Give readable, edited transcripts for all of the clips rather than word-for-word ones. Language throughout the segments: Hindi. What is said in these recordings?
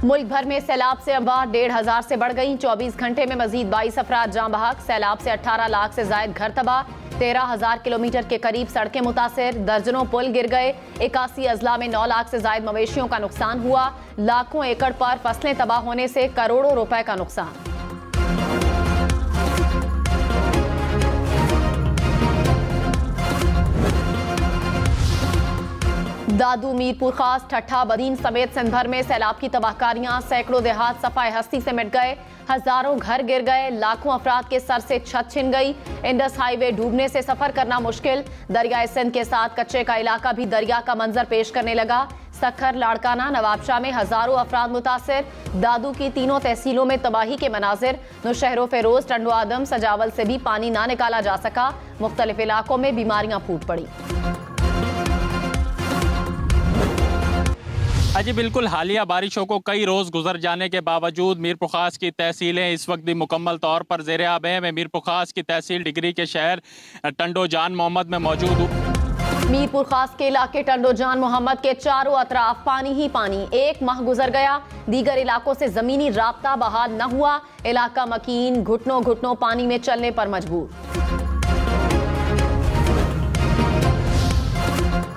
मुल्क भर में सैलाब से अमवात 1500 से बढ़ गई। 24 घंटे में मजीद 22 अफराद जाँ बहक। सैलाब से 18 लाख से जायद घर तबाह। 13,000 किलोमीटर के करीब सड़कें मुतासिर। दर्जनों पुल गिर गए। 81 अजला में 9 लाख से जायद मवेशियों का नुकसान हुआ। लाखों एकड़ पर फसलें तबाह होने से करोड़ों रुपए का नुकसान। दादू, मीरपुर खास, ठट्ठा, बदीन समेत सिंध भर में सैलाब की तबाहकारियां। सैकड़ों देहात सफाए हस्ती से मिट गए। हजारों घर गिर गए। लाखों अफराद के सर से छत छिन गई। इंडस हाईवे डूबने से सफर करना मुश्किल। दरियाए सिंध के साथ कच्चे का इलाका भी दरिया का मंजर पेश करने लगा। सखर, लाड़काना, नवाबशाह में हजारों अफराद मुतासिर। दादू की तीनों तहसीलों में तबाही के मनाजिर। नौशहरो, फेरोज, टंडो आदम, सजावल से भी पानी ना निकाला जा सका। मुख्तलिफ इलाकों में बीमारियां फूट पड़ी। जी बिल्कुल, हालिया बारिशों को कई रोज़ गुजर जाने के बावजूद मीरपुर खास की तहसीलें इस वक्त भी मुकम्मल तौर पर ज़ेर आब है। मैं मीरपुर खास की तहसील डिग्री के शहर टंडो जान मोहम्मद में मौजूद हूँ। मीरपुर खास के इलाके टंडो जान मोहम्मद के चारों अतराफ पानी ही पानी। एक माह गुजर गया, दीगर इलाकों से जमीनी राब्ता बहाल न हुआ। इलाका मकीन घुटनों घुटनों पानी में चलने पर मजबूर।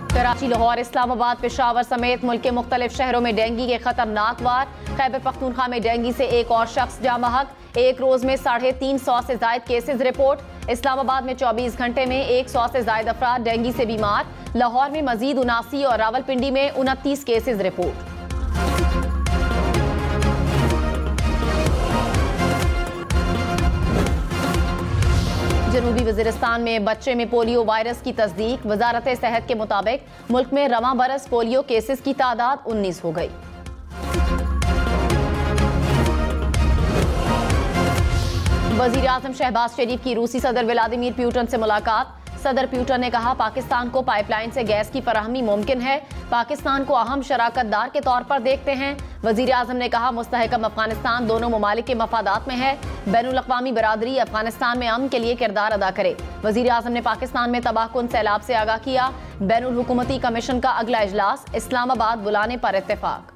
कराची, लाहौर, इस्लामाबाद, पेशावर समेत मुल्क के मुख्तलिफ शहरों में डेंगू के खतरनाक वार। खैबर पख्तूनख्वा में डेंगू से एक और शख्स जाँ बहक। एक रोज में 350 से जायद केसेज रिपोर्ट। इस्लामाबाद में 24 घंटे में 100 से जायद अफराद डेंगू से बीमार। लाहौर में मजीद 79 और रावलपिंडी में 29 केसेज रिपोर्ट। जनूबी वजीरिस्तान में बच्चे में पोलियो वायरस की तस्दीक। वजारत सेहत के मुताबिक मुल्क में रवां बरस पोलियो केसेस की तादाद 19 हो गई। वजीर आजम शहबाज शरीफ की रूसी सदर व्लादिमीर पुतिन से मुलाकात। सदर पुतिन ने कहा पाकिस्तान को पाइपलाइन से गैस की फराहमी मुमकिन है। पाकिस्तान को अहम शराकतदार के तौर पर देखते हैं। वजीर आजम ने कहा मुस्तहकम अफगानिस्तान दोनों ममालिक के मफादात में है। बैनुल अक़वामी बरादरी अफगानिस्तान में अमन के लिए किरदार अदा करे। वजीर आजम ने पाकिस्तान में तबाहकुन सैलाब से आगाह किया। बैनुल हुकूमती कमीशन का अगला इजलास इस्लामाबाद बुलाने पर इत्तेफाक।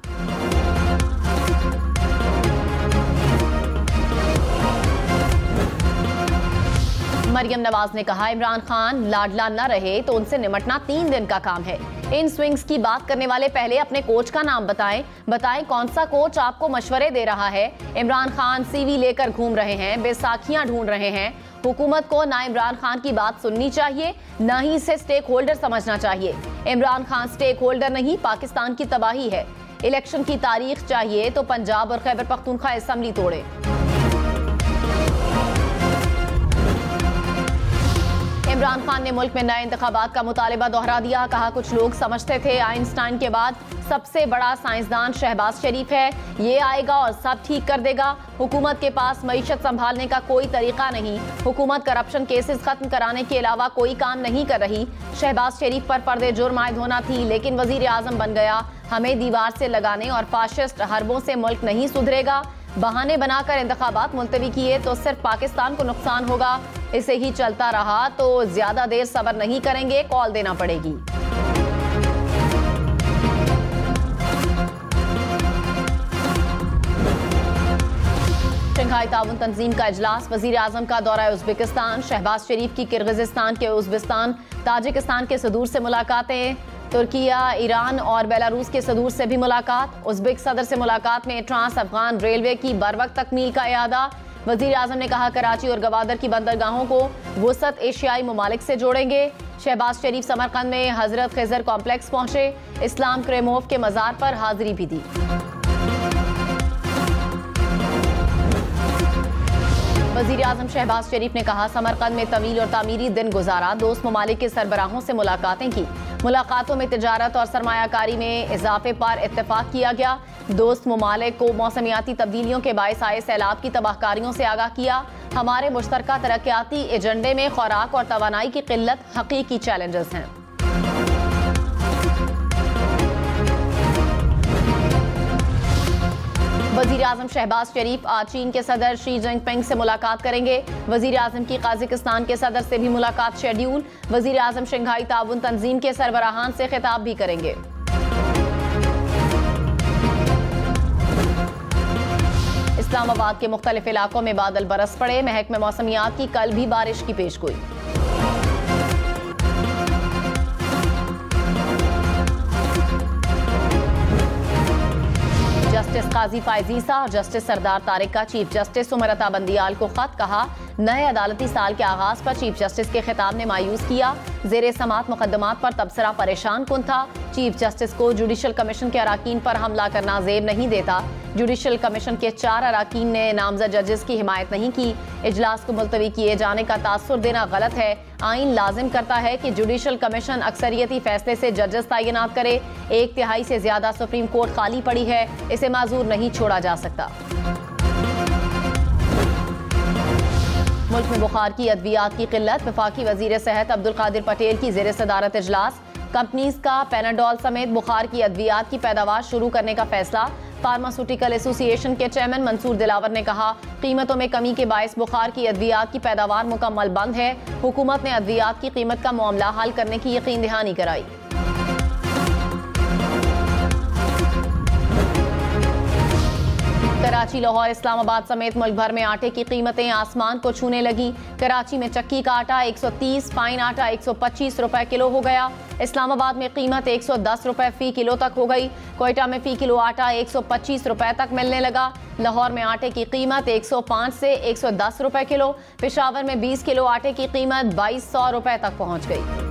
मरियम नवाज ने कहा इमरान खान लाडला न रहे तो उनसे निमटना 3 दिन का काम है। इन स्विंग्स की बात करने वाले पहले अपने कोच का नाम बताएं कौन सा कोच आपको मशवरे दे रहा है। इमरान खान सीवी लेकर घूम रहे हैं, बेसाखियां ढूंढ रहे हैं। हुकूमत को ना इमरान खान की बात सुननी चाहिए, ना ही इसे स्टेक होल्डर समझना चाहिए। इमरान खान स्टेक होल्डर नहीं, पाकिस्तान की तबाही है। इलेक्शन की तारीख चाहिए तो पंजाब और खैबर पख्तूनख्वा असेंबली तोड़े। इमरान खान ने मुल्क में नए इंतखाबात का मुतालिबा दोहरा दिया। कहा कुछ लोग समझते थे आइंस्टाइन के बाद सबसे बड़ा साइंसदान शहबाज शरीफ है, ये आएगा और सब ठीक कर देगा। हुकूमत के पास मईशत संभालने का कोई तरीका नहीं। हुकूमत करप्शन केसेस खत्म कराने के अलावा कोई काम नहीं कर रही। शहबाज शरीफ पर पर्दे जुर्म आयद होना थी, लेकिन वजीर आजम बन गया। हमें दीवार से लगाने और फाशिस्ट हरबों से मुल्क नहीं सुधरेगा। बहाने बनाकर इंतखाबात मुलतवी किए तो सिर्फ पाकिस्तान को नुकसान होगा। इसे ही चलता रहा तो ज्यादा देर सब्र नहीं करेंगे, कॉल देना पड़ेगी। शंघाई ताउन तंजीम का इजलास। वजीर आजम का दौरा उज़्बेकिस्तान। शहबाज शरीफ की किर्गिज़स्तान के उज़्बेकिस्तान, ताजिकिस्तान के सदूर से मुलाकातें। तुर्किया, ईरान और बेलारूस के सदूर से भी मुलाकात। उज़्बेक सदर से मुलाकात में ट्रांस अफगान रेलवे की बरवक्त तकमील का इयादा। वजीर आजम ने कहा कराची और गवादर की बंदरगाहों को वसत एशियाई ममालिक से जोड़ेंगे। शहबाज शरीफ समरकंद में हजरत खिजर कॉम्प्लेक्स पहुंचे। इस्लाम क्रेमोव के मज़ार पर हाजिरी भी दी। वजीर आजम शहबाज शरीफ ने कहा समरकंद में तवील और तामीरी दिन गुजारा। दोस्त ममालिक के सरबराहों से मुलाकातें की। मुलाकातों में तिजारत और सरमायाकारी में इजाफे पर इत्तेफाक किया गया। दोस्त ममालिक को मौसमियाती तब्दीलियों के बायस आए सैलाब की तबाहकारियों से आगाह किया। हमारे मुश्तरका तरक्याती एजेंडे में खुराक और तवानाई की किल्लत हकीकी चैलेंजेस हैं। वजीर आजम शहबाज शरीफ आज चीन के सदर शी जिनपिंग से मुलाकात करेंगे। वजीर आजम की काज़ाकिस्तान के सदर से भी मुलाकात शेड्यूल। वजीर आजम शंघाई ताउन तंजीम के सरबराहान से खिताब भी करेंगे। इस्लामाबाद के मुख्तलिफ इलाकों में बादल बरस पड़े। महकमे मौसमियात की कल भी बारिश की पेशगोई। जस्टिस काजी फायजीसा और जस्टिस सरदार तारिक का चीफ जस्टिस उमरता बंदियाल को खत। कहा, नए अदालती साल के आगाज पर चीफ जस्टिस के खिताब ने मायूस किया। जेरे समात मुकदमात पर तबसरा परेशान कुन था। चीफ जस्टिस को जुडिशल कमीशन के अराकीन पर हमला करना जेब नहीं देता। जुडिशल कमीशन के 4 अराकीन ने नामजद जजेस की हिमायत नहीं की। इजलास को मुलतवी किए जाने का तासुर देना गलत है। आइन लाजिम करता है कि जुडिशल कमीशन अक्सरियती फैसले से जजेस तैनात करे। 1/3 से ज्यादा सुप्रीम कोर्ट खाली पड़ी है, इसे माजूर नहीं छोड़ा जा सकता। मुल्क में बुखार की अद्वियात की किल्लत। वफाकी वजीर सेहत अब्दुल कादिर पटेल की जेर सदारत इजलास। कंपनीज का पैनाडोल समेत बुखार की अद्वियात की पैदावार शुरू करने का फैसला। फार्मास्यूटिकल एसोसिएशन के चेयरमैन मंसूर दिलावर ने कहा, कीमतों में कमी के बायस बुखार की अद्वियात की पैदावार मुकम्मल बंद है। हुकूमत ने अद्वियात की कीमत का मामला हल करने की यकीन दहानी कराई। कराची, लाहौर, इस्लामाबाद समेत मुल्क भर में आटे की कीमतें आसमान को छूने लगी। कराची में चक्की का आटा 130, फाइन आटा 125 रुपए किलो हो गया। इस्लामाबाद में कीमत 110 रुपए फी किलो तक हो गई। कोयटा में फी किलो आटा 125 रुपए तक मिलने लगा। लाहौर में आटे की कीमत 105 से 110 रुपए किलो। पेशावर में 20 किलो आटे की कीमत 2200 रुपए तक पहुंच गई।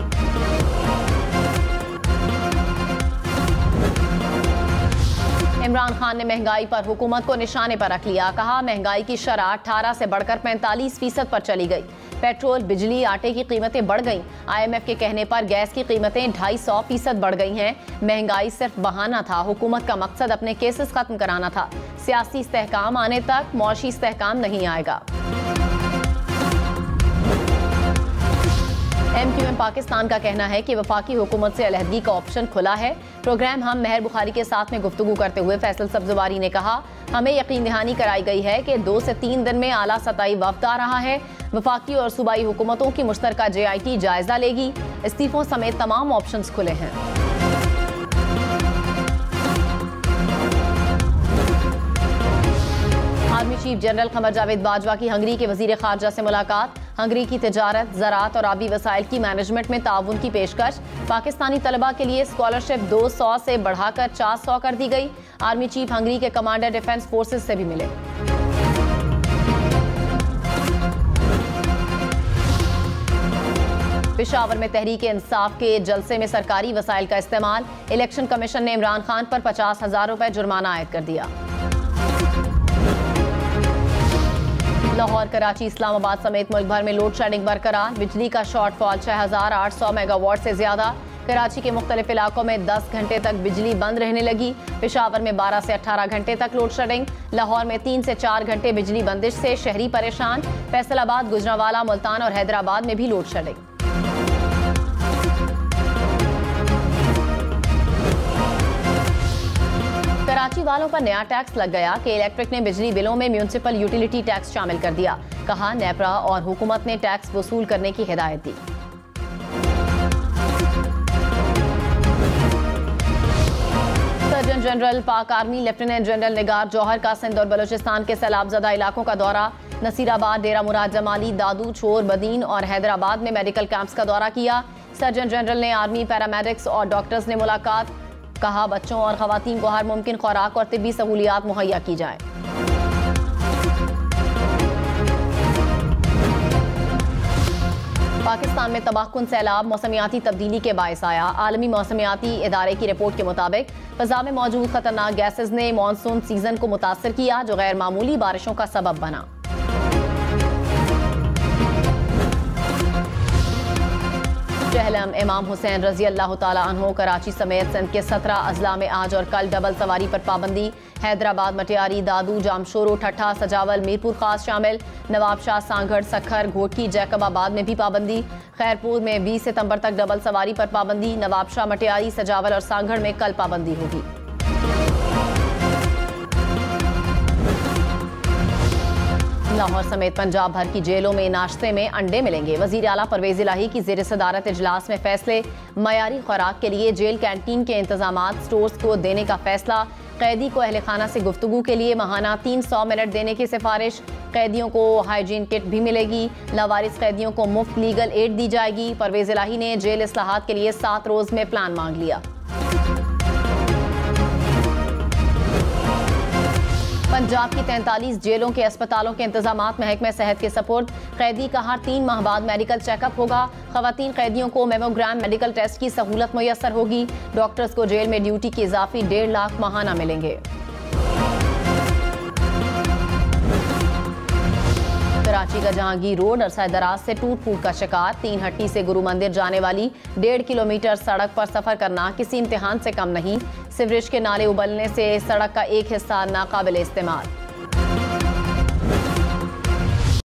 इमरान खान ने महंगाई पर हुकूमत को निशाने पर रख लिया। कहा, महंगाई की शरह 18 से बढ़कर 45% पर चली गई। पेट्रोल, बिजली, आटे की कीमतें बढ़ गईं। IMF के कहने पर गैस की कीमतें 250% बढ़ गई हैं। महंगाई सिर्फ बहाना था। हुकूमत का मकसद अपने केसेस खत्म कराना था। सियासी इस्तेहकाम आने तक मौशी इस्तेहकाम नहीं आएगा। MQM पाकिस्तान का कहना है कि वफाकी हुकूमत से अलहदगी का ऑप्शन खुला है। प्रोग्राम हम मेहर बुखारी के साथ में गुफ्तगू करते हुए फैसल सब्जवारी ने कहा, हमें यकीन दहानी कराई गई है कि 2 से 3 दिन में आला सतही वफ्द आ रहा है। वफाकी और सूबाई हुकूमतों की मुश्तरका JIT जायजा लेगी। इस्तीफों समेत तमाम ऑप्शंस खुले हैं। Army chief general Qamar Javed Bajwa की हंगरी के वजीर खारजा से मुलाकात। हंगरी की तिजारत, ज़राअत और आबी वसाइल की मैनेजमेंट में ताउन की पेशकश। पाकिस्तानी तलबा के लिए स्कॉलरशिप 200 से बढ़ाकर 400 कर दी गई। आर्मी चीफ हंगरी के कमांडर डिफेंस फोर्सेस से भी मिले। पेशावर में तहरीक इंसाफ के जलसे में सरकारी वसाइल का इस्तेमाल। इलेक्शन कमीशन ने इमरान खान पर 50,000 रुपए जुर्माना आयद कर दिया। लाहौर, कराची, इस्लामाबाद समेत मुल्क भर में लोड शेडिंग बरकरार। बिजली का शॉर्टफॉल 6800 मेगावाट से ज्यादा। कराची के मुख्तलिफ इलाकों में 10 घंटे तक बिजली बंद रहने लगी। पेशावर में 12 से 18 घंटे तक लोड शेडिंग। लाहौर में 3 से 4 घंटे बिजली बंदिश से शहरी परेशान। फैसलाबाद, गुजरांवाला, मुल्तान और हैदराबाद में भी लोड शेडिंग। कराची वालों पर नया टैक्स लग गया कि इलेक्ट्रिक ने बिजली बिलों में म्यूनिसिपल यूटिलिटी टैक्स शामिल कर दिया। कहा, नेपरा और हुकूमत ने टैक्स वसूल करने की हिदायत दी। सर्जन जनरल पाक आर्मी लेफ्टिनेंट जनरल निगार जौहर का सिंध और बलूचिस्तान के सैलाबजदा इलाकों का दौरा। नसीराबाद, डेरा मुराद जमाली, दादू, छोर, बदीन और हैदराबाद में मेडिकल कैंप्स का दौरा किया। सर्जन जनरल ने आर्मी, पैरामेडिक्स और डॉक्टर्स ने मुलाकात। कहा, बच्चों और खवातीन को हर मुमकिन खुराक और तिब्बी सहूलियात मुहैया की जाए। पाकिस्तान में तबाहकुन सैलाब मौसमियाती तब्दीली के बायस आया। आलमी मौसमियाती इदारे की रिपोर्ट के मुताबिक फजा में मौजूद खतरनाक गैसेज ने मानसून सीजन को मुतासर किया, जो गैर मामूली बारिशों का सबब बना। जहलम इमाम हुसैन रजी अल्लाह ताला अन्हो कराची समेत सिंध के 17 अजला में आज और कल डबल सवारी पर पाबंदी। हैदराबाद, मटियारी, दादू, जामशोरो, ठट्ठा, सजावल, मीरपुर खास शामिल। नवाबशाह, सांगढ़, सखर, घोटकी, जैकबाबाद में भी पाबंदी। खैरपुर में 20 सितंबर तक डबल सवारी पर पाबंदी। नवाबशाह, मटियारी, सजावल और सांगढ़ में कल पाबंदी होगी। लाहौर समेत पंजाब भर की जेलों में नाश्ते में अंडे मिलेंगे। वजीर आला परवेज इलाही की जेर सदारत इजलास में फैसले। मयारी खुराक के लिए जेल कैंटीन के इंतजामात स्टोर्स को देने का फैसला। कैदी को अहले खाना से गुफ्तगू के लिए माहाना 300 मिनट देने की सिफारिश। कैदियों को हाइजीन किट भी मिलेगी। लावारिस कैदियों को मुफ्त लीगल एड दी जाएगी। परवेज इलाही ने जेल इस्लाहात के लिए 7 रोज में प्लान मांग लिया। पंजाब की 43 जेलों के अस्पतालों के इंतजामात महकमे सेहत के सपुर्द। कैदी का हर 3 माह बाद मेडिकल चेकअप होगा। खवातीन कैदियों को मेमोग्राम मेडिकल टेस्ट की सहूलत मुयस्सर होगी। डॉक्टर्स को जेल में ड्यूटी की इजाफी 1.5 लाख माहाना मिलेंगे। कराची का जहांगीर रोड अरसा दराज से टूट फूट का शिकार। 3 हट्टी से गुरु मंदिर जाने वाली 1.5 किलोमीटर सड़क पर सफर करना किसी इम्तिहान से कम नहीं। सीवरेज के नाले उबलने से सड़क का एक हिस्सा नाकाबिल इस्तेमाल।